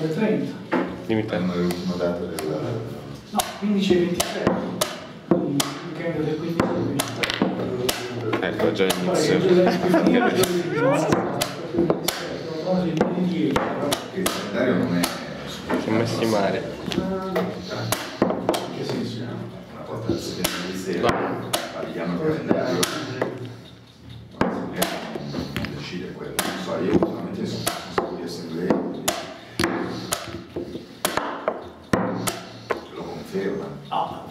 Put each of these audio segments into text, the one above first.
alle 30. Dimmi te. Non è l'ultima data del... No, 15 e 23. Quindi il weekend del 15 e del 23. Ecco, già Guarda, inizio. Il calendario non è... Siamo messi male. Che senso? Una volta che si viene di sera, tagliamo il calendario, non decide quello. Non so, io ultimamente sono un sacco di assemblee, quindi lo conferma. Ah,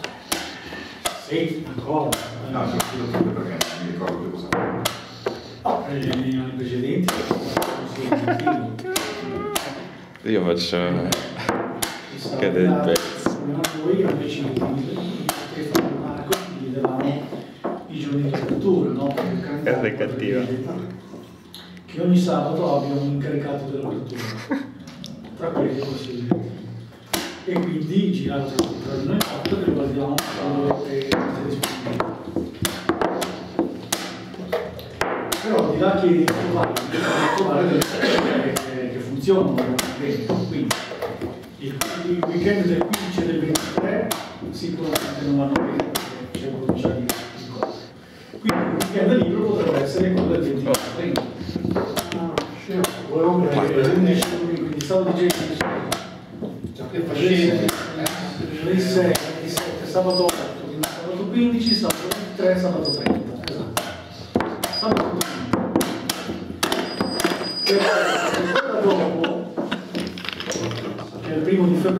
sì, ancora. No, te lo chiedo proprio perché non mi ricordo più cosa fare. No, negli anni precedenti Io faccio cadere il pezzo. noi invece di fare una così gli davamo i giorni di apertura, no? È cattiva. Che ogni sabato abbiamo un incaricato dell'apertura, tra quelli possibili. E quindi girato tra di noi fatto che guardiamo quando avete disponibili. Però al di là che trovare delle cose che funzionano bene, quindi il weekend del 15 e del 23 sicuramente non vanno bene perché c'è provincia di cose. Quindi il weekend libero potrebbe essere quello del 29 e 30. Volevo vedere 11 quindi sabato 10 che facesse venerdì 6, venerdì 7, sabato 8, sabato 15, sabato 3, sabato 30. Esatto. Sabato 30. Dopo, che è il 1 di febbraio.